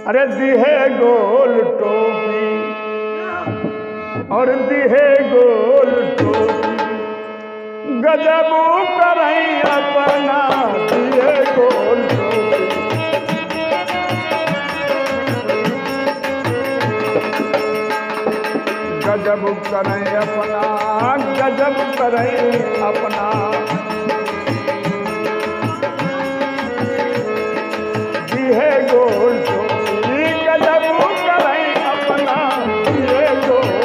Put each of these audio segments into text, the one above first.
अरे दिहे गोल टोपी और दिहे गोल टोपी गजब करई अपना दिहे गोल टोपी। गजब करई अपना गजब करई अपना दिहे गोल टोपी गजब करई अपना दिहे गोल।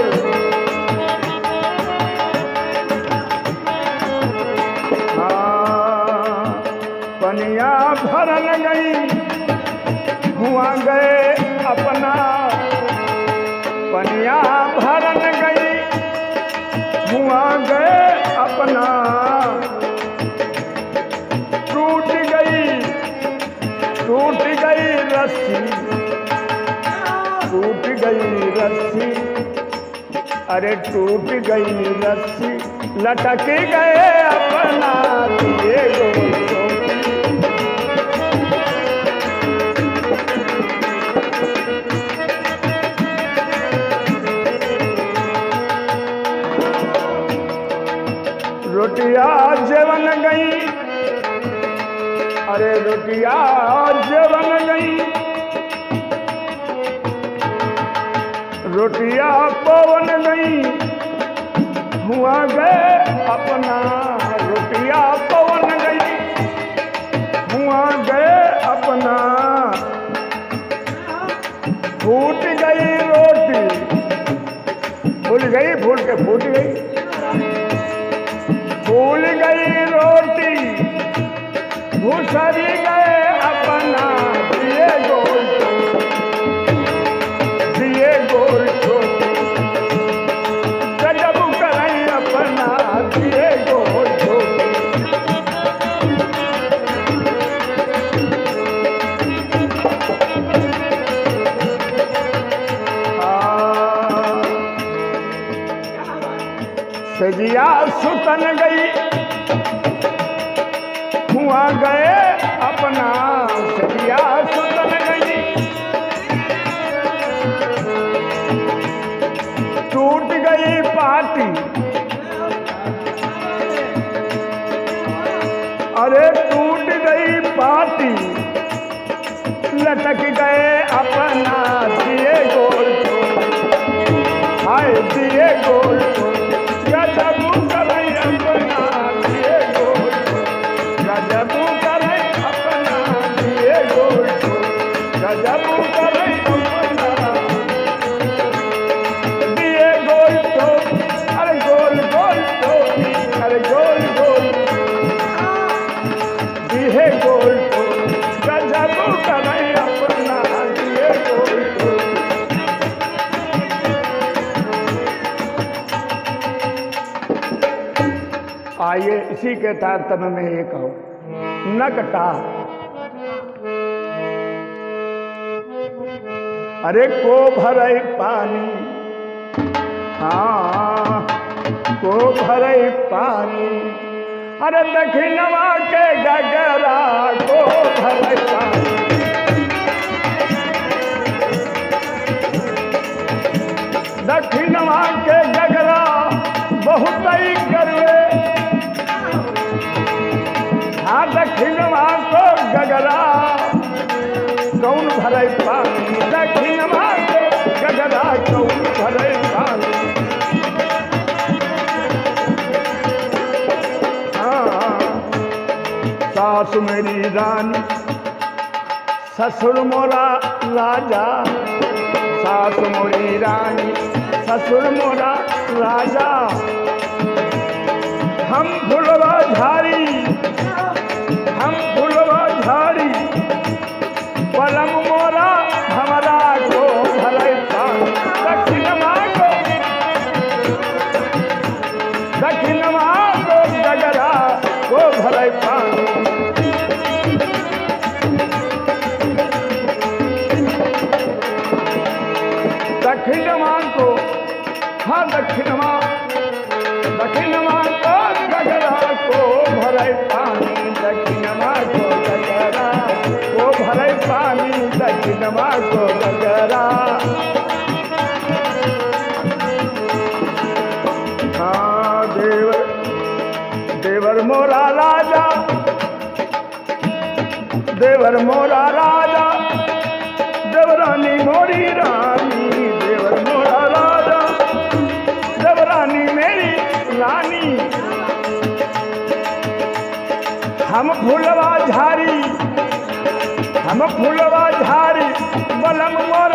हाँ पनिया भरन गई हुआ गए अपना पनिया भरन गई हुआ गए अपना टूट गई रस्सी टूट गई रस्सी अरे टूट गई रस्सी लटक गए अपना दिए गोल टोपी। रोटिया जेवन गई अरे रोटिया जेवन गई रोटिया पवन गई हुआ गए अपना रोटिया पवन गई हुआ गए अपना फूट गई रोटी फूल गई फूल के फूट गई फूल गई रोटी घुसरी गए अपना दिए गोल दिए गोल टोपी गजब करई अपना दिए गोल टोपी। सजिया सुतन गई हुआ गए अपना सजिया सुतन गई टूट गई पाटी अरे टूट गई पाटी लटक गए अपना दिए गोल हाय दिए गोल गजब करई अपना दिए गोल गजब करई अपना दिए गोल गजब करई अपना दिए गोल टोपी अरे गोल गोल टोपी अरे गोल गोल दिए गोल टोपी गजब करई अपना दिए गोल टोपी। आइए इसी के तारतम्य में ये कहो नकटा अरे को भरई पानी हाँ को भरई पानी अरे दक्षिणवा के गगरा को भरई पानी दक्षिणवा के गगरा बहुत ही करवे हाँ दक्षिणवा को गगरा कौन भरे पानी दक्षिणवा को गगरा कौन भरे पानी। हाँ सासु मेरी रानी ससुर मोरा राजा सासु मोरी रानी ससुर मोरा राजा हम फुलवा झाड़ी पलम मोरा हमारा को भरे पानी दक्षिणवा को गगरा को भरे पानी। दक्षिणवा को हाँ दक्षिणवा को गगरा को भरे पानी। रानी दक्षिणवा को गगरा। हाँ देवर मोरा राजा, देवर मोरा राजा, देवरानी मोरी रानी, देवर मोरा राजा, देवरानी मेरी रानी। हम फूलवा झारी, हम फूलवा झारी, बलम मोर